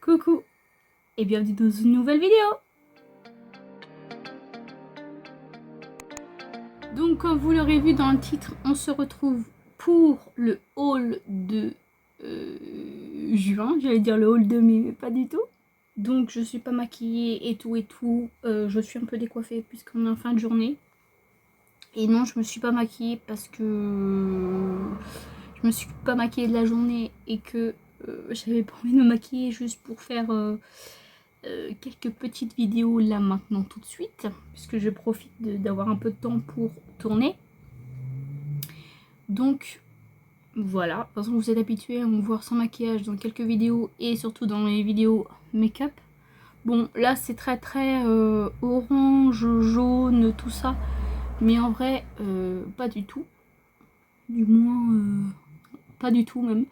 Coucou et bienvenue dans une nouvelle vidéo. Donc comme vous l'aurez vu dans le titre, on se retrouve pour le haul de juin. J'allais dire le haul de mai, mais pas du tout. Donc je suis pas maquillée et tout. Je suis un peu décoiffée puisqu'on est en fin de journée. Et non, je me suis pas maquillée parce que je me suis pas maquillée de la journée et que j'avais pas envie de me maquiller juste pour faire quelques petites vidéos là maintenant tout de suite, puisque je profite d'avoir un peu de temps pour tourner. Donc voilà, de toute façon vous êtes habitués à me voir sans maquillage dans quelques vidéos et surtout dans les vidéos make-up. Bon là c'est très orange, jaune, tout ça, mais en vrai pas du tout, du moins pas du tout même.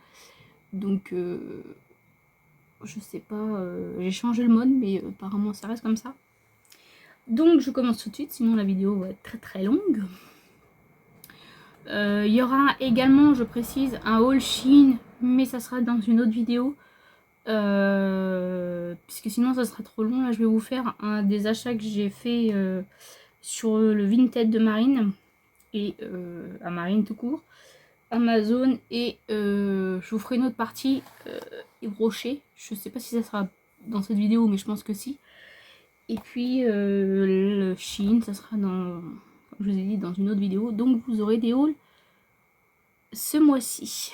Donc je sais pas, j'ai changé le mode mais apparemment ça reste comme ça. Donc je commence tout de suite, sinon la vidéo va être très longue. Il y aura également, je précise, un haul Shein, mais ça sera dans une autre vidéo. Puisque sinon ça sera trop long. Là je vais vous faire un des achats que j'ai fait sur le Vinted de Marine. Et à Marine tout court. Amazon et je vous ferai une autre partie Yves Rocher. Je sais pas si ça sera dans cette vidéo, mais je pense que si. Et puis le Shein, ça sera dans, comme je vous ai dit, dans une autre vidéo. Donc vous aurez des hauls ce mois-ci.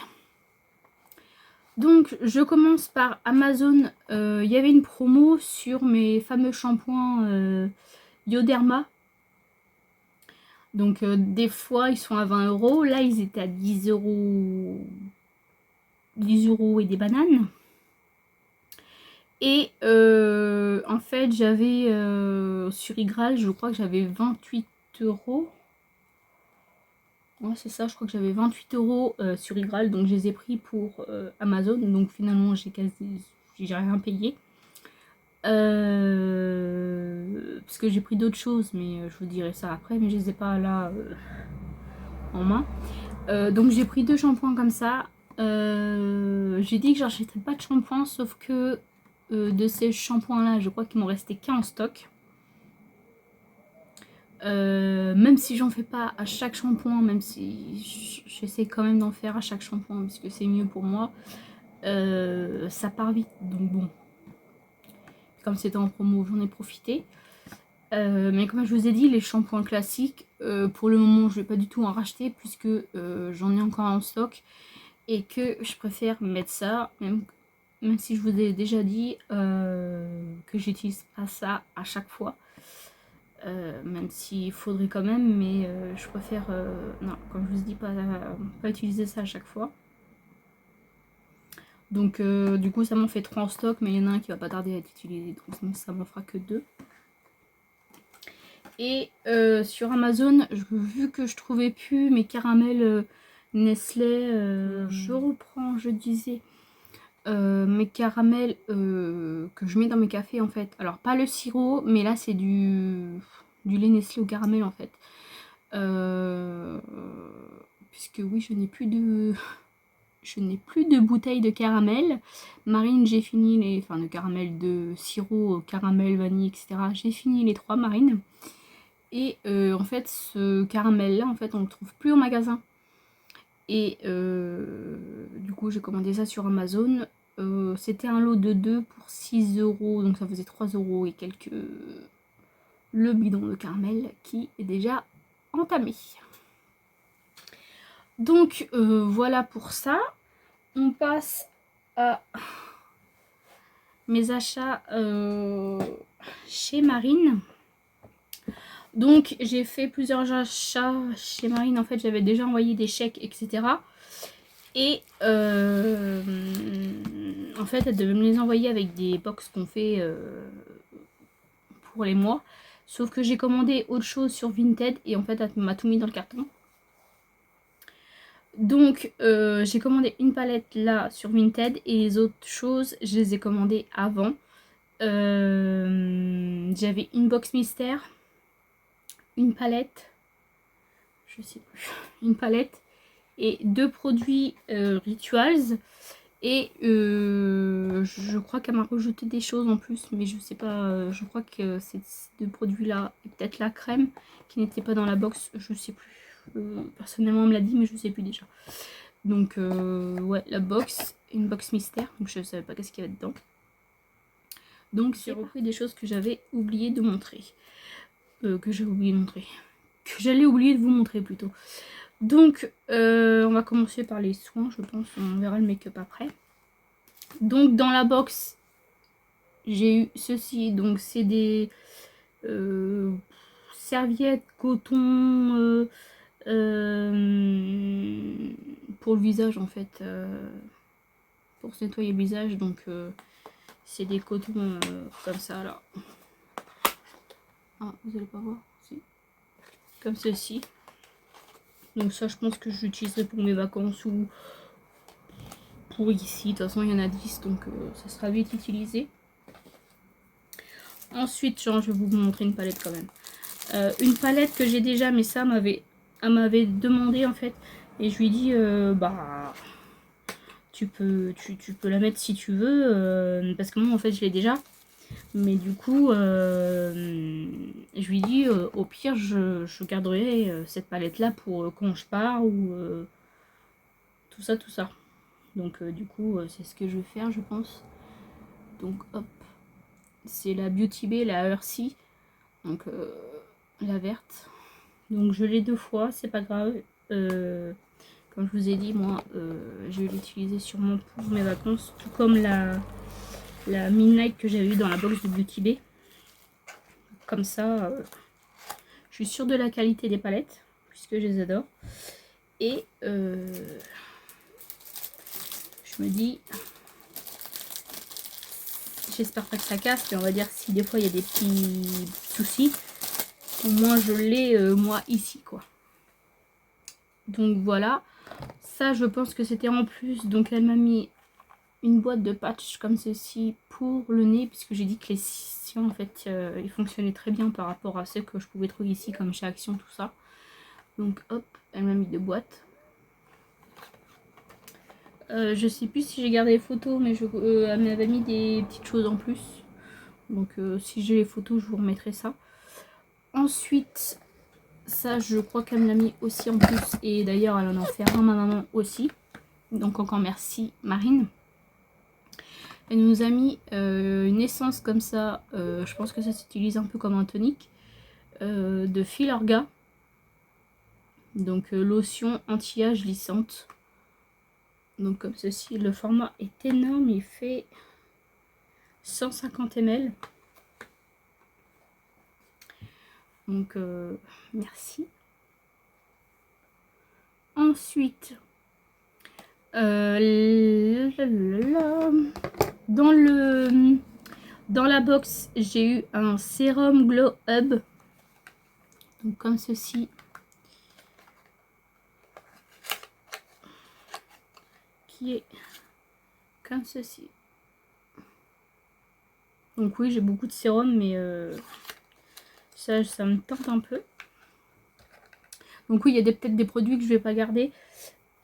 Donc je commence par Amazon. Il y avait une promo sur mes fameux shampoings Bioderma. Donc des fois ils sont à 20 €. Là ils étaient à 10 €. 10 € et des bananes. Et en fait j'avais sur Igral, je crois que j'avais 28 €. Ouais c'est ça, je crois que j'avais 28 € sur Igral, donc je les ai pris pour Amazon. Donc finalement j'ai rien payé. Parce que j'ai pris d'autres choses, mais je vous dirai ça après, mais je les ai pas là en main. Donc j'ai pris 2 shampoings comme ça. J'ai dit que j'achèterais pas de shampoing, sauf que de ces shampoings là je crois qu'il m'en restait qu'un en stock. Même si j'en fais pas à chaque shampoing, même si j'essaie quand même d'en faire à chaque shampoing parce que c'est mieux pour moi, ça part vite, donc bon, comme c'était en promo j'en ai profité. Mais comme je vous ai dit, les shampoings classiques, pour le moment je vais pas du tout en racheter puisque j'en ai encore en stock et que je préfère mettre ça, même si je vous ai déjà dit que j'utilise pas ça à chaque fois. Même s'il faudrait quand même, mais je préfère non, comme je vous dis, pas utiliser ça à chaque fois. Donc du coup ça m'en fait 3 en stock, mais il y en a un qui va pas tarder à être utilisé, donc ça m'en fera que 2. Et sur Amazon, vu que je trouvais plus mes caramels Nestlé, je reprends, je disais mes caramels que je mets dans mes cafés en fait. Alors pas le sirop, mais là c'est du lait Nestlé au caramel en fait. Puisque oui, je n'ai plus de bouteilles de caramel. Marine, j'ai fini les, enfin de caramel, de sirop, caramel, vanille, etc. J'ai fini les 3 Marine. Et en fait ce caramel là en fait on le trouve plus au magasin. Et du coup j'ai commandé ça sur Amazon. C'était un lot de 2 pour 6 €, donc ça faisait 3 € et quelques le bidon de caramel qui est déjà entamé. Donc voilà pour ça. On passe à mes achats chez Marine. Donc j'ai fait plusieurs achats chez Marine. En fait j'avais déjà envoyé des chèques, etc. Et en fait elle devait me les envoyer avec des box qu'on fait pour les mois. Sauf que j'ai commandé autre chose sur Vinted et en fait elle m'a tout mis dans le carton. Donc j'ai commandé une palette là sur Vinted et les autres choses je les ai commandées avant. J'avais une box mystère, une palette, je sais plus, une palette et 2 produits Rituals Et je crois qu'elle m'a rejeté des choses en plus, mais je sais pas, je crois que ces deux produits-là, et peut-être la crème qui n'était pas dans la box, je sais plus. Personnellement, on me l'a dit, mais je sais plus déjà. Donc, ouais, la box, une box mystère, donc je savais pas qu'est-ce qu'il y avait dedans. Donc, j'ai repris des choses que j'avais oublié de montrer. Que j'avais oublié de montrer. Que j'allais oublier de vous montrer plutôt. Donc, on va commencer par les soins, je pense. On verra le make-up après. Donc, dans la box, j'ai eu ceci. Donc, c'est des serviettes, coton, pour le visage en fait. Pour se nettoyer le visage. Donc, c'est des cotons comme ça là. Ah, vous allez pas voir, si. Comme ceci. Donc ça, je pense que j'utiliserai pour mes vacances ou pour ici. De toute façon, il y en a 10, donc ça sera vite utilisé. Ensuite, genre, je vais vous montrer une palette quand même. Une palette que j'ai déjà, mais ça, elle m'avait demandé en fait. Et je lui ai dit, bah, tu peux la mettre si tu veux. Parce que moi, en fait, je l'ai déjà. Mais du coup, je lui dis, au pire, je garderai cette palette-là pour quand je pars ou tout ça, tout ça. Donc, du coup, c'est ce que je vais faire, je pense. Donc, hop. C'est la Beauty Bay, la Earthy. Donc, la verte. Donc, je l'ai 2 fois, c'est pas grave. Comme je vous ai dit, moi, je vais l'utiliser sûrement pour mes vacances. Tout comme la Midnight que j'avais eu dans la box de Beauty Bay. Comme ça, je suis sûre de la qualité des palettes, puisque je les adore. Et je me dis, j'espère pas que ça casse, mais on va dire si des fois il y a des petits soucis, au moins je l'ai moi ici quoi. Donc voilà, ça je pense que c'était en plus. Donc elle m'a mis une boîte de patch comme ceci pour le nez, puisque j'ai dit que les scients en fait ils fonctionnaient très bien par rapport à ceux que je pouvais trouver ici comme chez Action, tout ça. Donc hop, elle m'a mis 2 boîtes. Je sais plus si j'ai gardé les photos, mais elle m'avait mis des petites choses en plus. Donc si j'ai les photos, je vous remettrai ça. Ensuite, ça je crois qu'elle me l'a mis aussi en plus. Et d'ailleurs, elle en a offert un à ma maman aussi. Donc encore merci Marine. Elle nous a mis une essence comme ça. Je pense que ça s'utilise un peu comme un tonique. De Filorga. Donc lotion anti-âge lissante. Donc comme ceci, le format est énorme, il fait 150 ml. Donc merci. Ensuite, dans la box, j'ai eu un sérum Glow Hub. Donc comme ceci. Qui est comme ceci. Donc oui, j'ai beaucoup de sérum, mais ça me tente un peu. Donc oui, il y a peut-être des produits que je vais pas garder.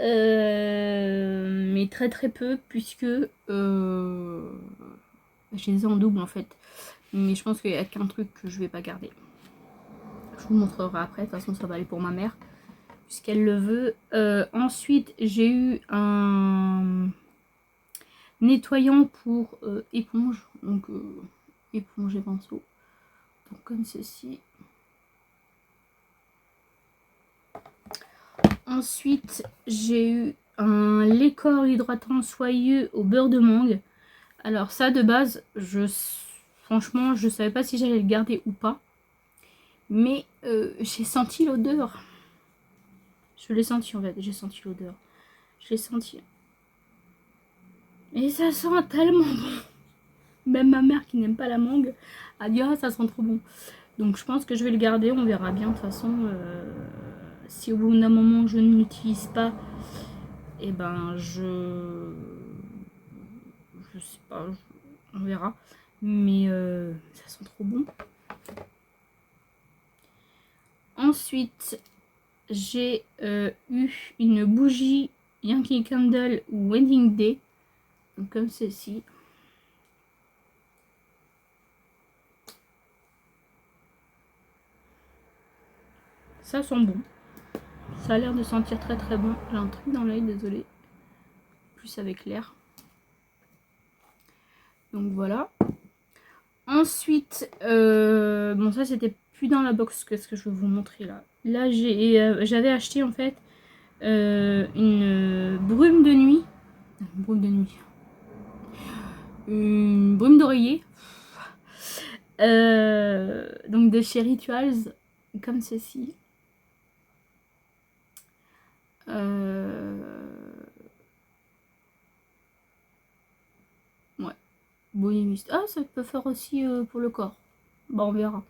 Mais très très peu, puisque je les ai en double en fait. Mais je pense qu'il n'y a qu'un truc que je vais pas garder. Je vous montrerai après, de toute façon ça va aller pour ma mère, puisqu'elle le veut. Ensuite, j'ai eu un nettoyant pour éponge. Donc éponge et pinceau. Donc comme ceci. Ensuite, j'ai eu un lait corps hydratant soyeux au beurre de mangue. Alors ça, de base, franchement, je savais pas si j'allais le garder ou pas. Mais j'ai senti l'odeur. Je l'ai senti en fait, j'ai senti l'odeur. Je l'ai senti. Et ça sent tellement bon. Même ma mère qui n'aime pas la mangue a dit ah ça sent trop bon. Donc je pense que je vais le garder, on verra bien de toute façon. Si au bout d'un moment je ne l'utilise pas, et ben je sais pas, on verra. Mais ça sent trop bon. Ensuite, j'ai eu une bougie Yankee Candle Wedding Day. Donc, comme ceci. Ça sent bon. Ça a l'air de sentir très très bon. J'ai un truc dans l'œil, désolé. Plus avec l'air. Donc voilà. Ensuite, bon ça c'était plus dans la box que ce que je vais vous montrer là. Là j'avais acheté en fait une brume de nuit. Une brume d'oreiller. Donc de chez Rituals, comme ceci. Ouais. Bouillimiste. Ah, ça peut faire aussi pour le corps. Bah, on verra.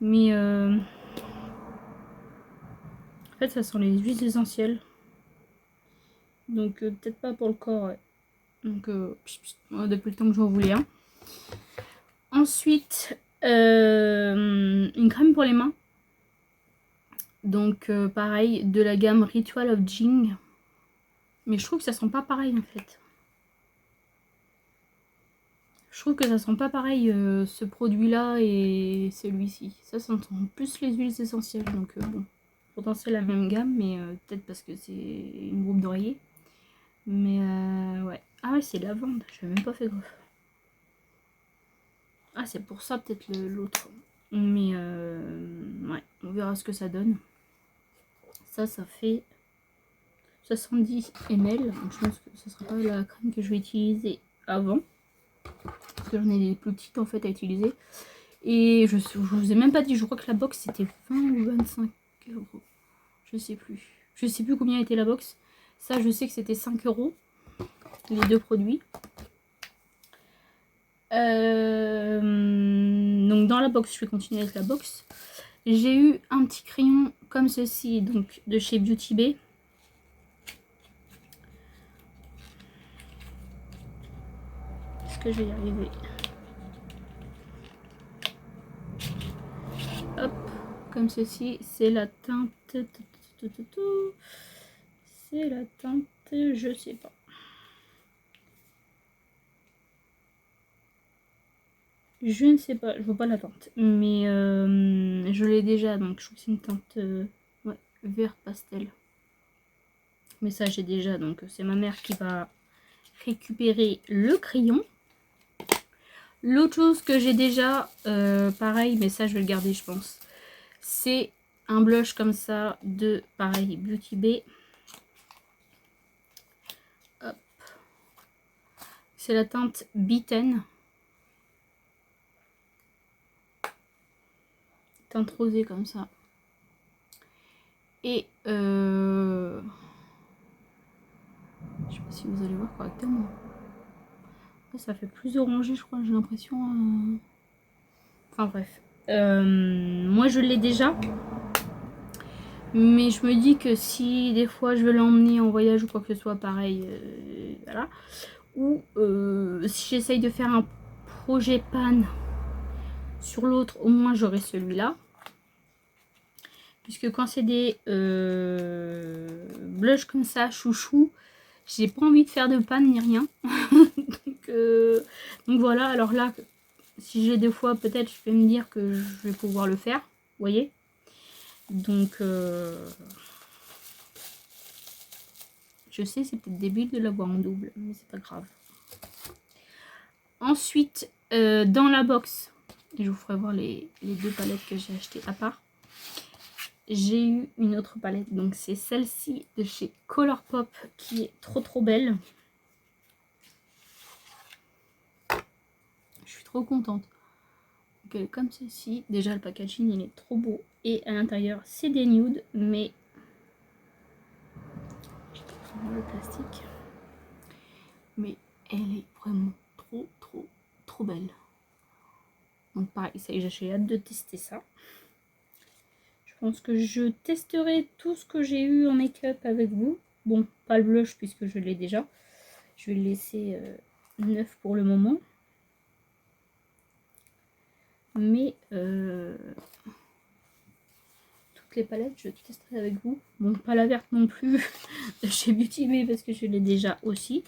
Mais en fait, ça sent les huiles essentielles. Donc, peut-être pas pour le corps. Ouais. Donc, depuis le temps que j'en voulais un. Ensuite, une crème pour les mains. Donc, pareil, de la gamme Ritual of Jing. Mais je trouve que ça sent pas pareil en fait. Je trouve que ça sent pas pareil ce produit là et celui-ci. Ça sent plus les huiles essentielles. Donc bon, pourtant c'est la même gamme, mais peut-être parce que c'est une groupe d'oreiller. Mais ouais. Ah ouais, c'est lavande. J'avais même pas fait gaffe. Ah, c'est pour ça peut-être l'autre. Mais ouais, on verra ce que ça donne. Ça fait 70 ml. Donc je pense que ce sera pas la crème que je vais utiliser avant. Parce que j'en ai des plus petites en fait à utiliser. Et je vous ai même pas dit, je crois que la box c'était 20 ou 25 euros. Je sais plus. Je sais plus combien était la box. Ça, je sais que c'était 5 euros. Les deux produits. Donc dans la box, je vais continuer avec la box. J'ai eu un petit crayon comme ceci, donc de chez Beauty Bay. Est-ce que je vais y arriver? Hop, comme ceci, c'est la teinte. C'est la teinte, je sais pas. Je ne sais pas, je vois pas la teinte, mais je l'ai déjà, donc je trouve que c'est une teinte ouais, vert pastel. Mais ça j'ai déjà, donc c'est ma mère qui va récupérer le crayon. L'autre chose que j'ai déjà, pareil, mais ça je vais le garder je pense, c'est un blush comme ça de, pareil, Beauty Bay. Hop. C'est la teinte Beaten. Teinte rosée comme ça. Et je sais pas si vous allez voir correctement. Ça fait plus orangé, je crois, j'ai l'impression. Enfin bref. Moi je l'ai déjà. Mais je me dis que si des fois je veux l'emmener en voyage ou quoi que ce soit, pareil, voilà. Ou si j'essaye de faire un projet pan sur l'autre, au moins j'aurai celui-là. Puisque quand c'est des blushs comme ça, chouchou, j'ai pas envie de faire de panne ni rien. donc voilà, alors là, si j'ai des fois, peut-être je vais me dire que je vais pouvoir le faire, vous voyez. Donc je sais, c'est peut-être débile de l'avoir en double, mais c'est pas grave. Ensuite, dans la box, je vous ferai voir les deux palettes que j'ai achetées à part. J'ai eu une autre palette, donc c'est celle-ci de chez Colourpop qui est trop belle. Je suis trop contente. Donc elle est comme ceci. Déjà le packaging il est trop beau. Et à l'intérieur c'est des nudes, mais le plastique. Mais elle est vraiment trop belle. Donc pareil, j'ai hâte de tester ça. Je pense que je testerai tout ce que j'ai eu en make-up avec vous. Bon, pas le blush puisque je l'ai déjà. Je vais le laisser neuf pour le moment. Mais toutes les palettes, je testerai avec vous. Bon, pas la verte non plus de chez Beauty Bay parce que je l'ai déjà aussi.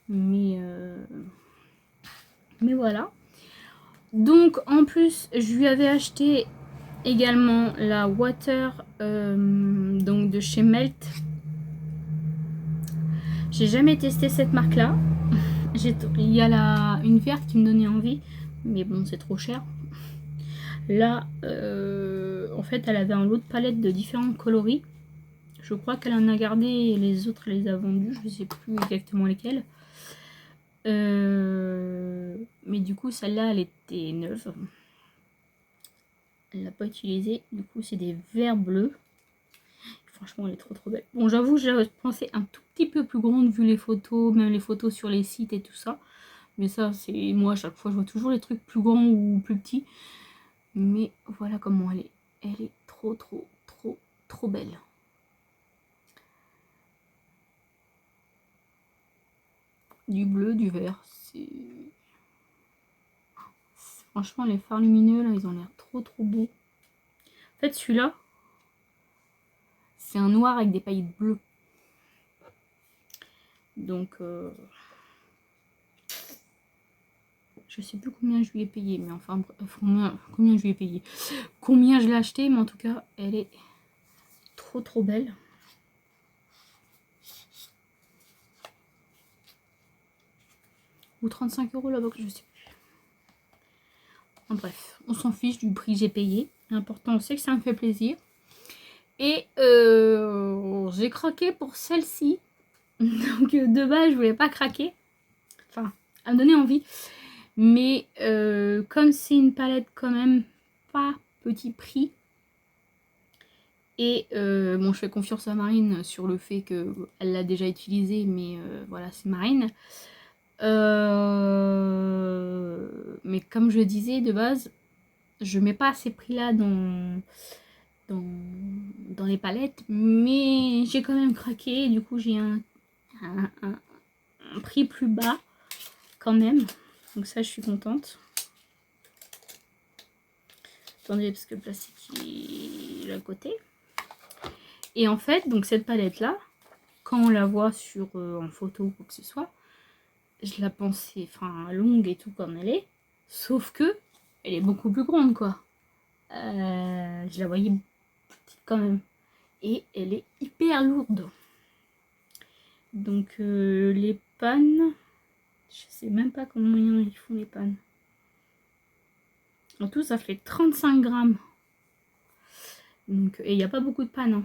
Mais voilà. Donc en plus je lui avais acheté également la Water donc de chez Melt. J'ai jamais testé cette marque là. Il y a une verte qui me donnait envie, mais bon c'est trop cher. Là en fait elle avait un lot de palettes de différents coloris. Je crois qu'elle en a gardé et les autres elle les a vendus, je sais plus exactement lesquelles. Mais du coup celle-là elle était neuve. Elle l'a pas utilisée, du coup c'est des verts bleus. Franchement elle est trop belle. Bon j'avoue j'avais pensé un tout petit peu plus grande vu les photos, même les photos sur les sites et tout ça. Mais ça c'est moi à chaque fois je vois toujours les trucs plus grands ou plus petits. Mais voilà comment elle est. Elle est trop belle. Du bleu, du vert, c'est... Franchement les fards lumineux là ils ont l'air trop beaux. En fait celui-là c'est un noir avec des paillettes bleues. Donc je sais plus combien je lui ai payé, mais enfin combien je lui ai payé, combien je l'ai acheté, mais en tout cas elle est trop belle. Ou 35 € là-bas, je sais plus. En bref, on s'en fiche du prix que j'ai payé. L'important c'est que ça me fait plaisir. Et j'ai craqué pour celle-ci. Donc de base je voulais pas craquer. Enfin, elle me donnait envie. Mais comme c'est une palette quand même pas petit prix. Et bon, je fais confiance à Marine sur le fait qu'elle l'a déjà utilisée, mais voilà, c'est Marine. Mais comme je disais de base, je mets pas ces prix-là dans les palettes, mais j'ai quand même craqué. Du coup, j'ai un prix plus bas quand même. Donc ça, je suis contente. Attendez, parce que le plastique il est à côté. Et en fait, donc cette palette-là, quand on la voit sur en photo ou quoi que ce soit, je la pensais longue et tout comme elle est, sauf que elle est beaucoup plus grande quoi. Je la voyais petite quand même. Et elle est hyper lourde. Donc les pannes, je sais même pas comment ils font les pannes. En tout ça fait 35 grammes. Donc, et il n'y a pas beaucoup de pannes. Hein.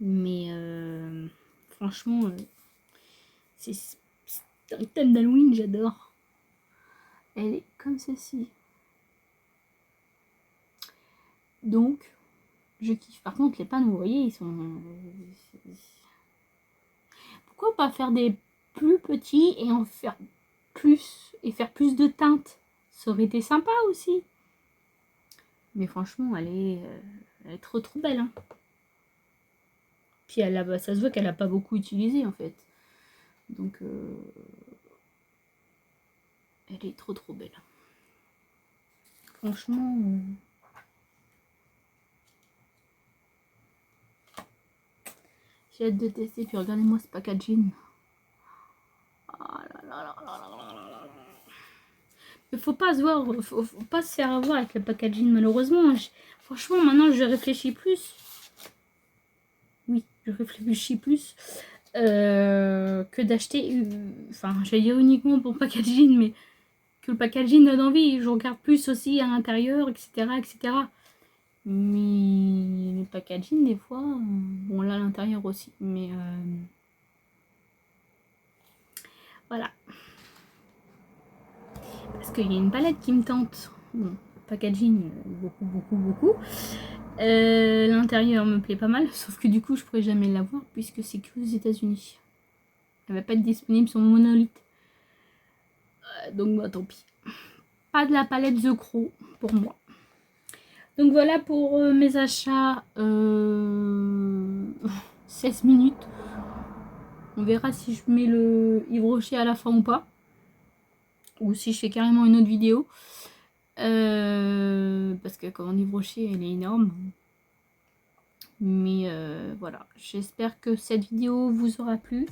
Mais franchement, c'est un thème d'Halloween, j'adore. Elle est comme ceci. Donc, je kiffe. Par contre, les pannes, vous voyez, ils sont... Pourquoi pas faire des plus petits et en faire plus et faire plus de teintes? Ça aurait été sympa aussi. Mais franchement, elle est trop belle. Hein. Puis ça se voit qu'elle n'a pas beaucoup utilisé en fait. Donc, elle est trop belle. Franchement... J'ai hâte de tester, puis regardez-moi ce packaging. Oh là là là là là là là. Il faut pas faut pas se faire avoir avec le packaging malheureusement. Franchement, maintenant je réfléchis plus. Oui, je réfléchis plus que d'acheter. Enfin, j'allais dire uniquement pour le packaging, mais que le packaging donne envie. Je regarde plus aussi à l'intérieur, etc. Mais le packaging, des fois, bon là à l'intérieur aussi, mais voilà. Parce qu'il y a une palette qui me tente. Bon, packaging, beaucoup. L'intérieur me plaît pas mal, sauf que du coup, je pourrais jamais l'avoir puisque c'est que aux États-Unis. Elle va pas être disponible sur mon monolithe. Donc, bah, tant pis. Pas de la palette The Crow pour moi. Donc, voilà pour mes achats. 16 minutes. On verra si je mets le Yves Rocher à la fin ou pas. Ou si je fais carrément une autre vidéo. Parce que comme Yves Rocher, elle est énorme. Mais voilà, j'espère que cette vidéo vous aura plu.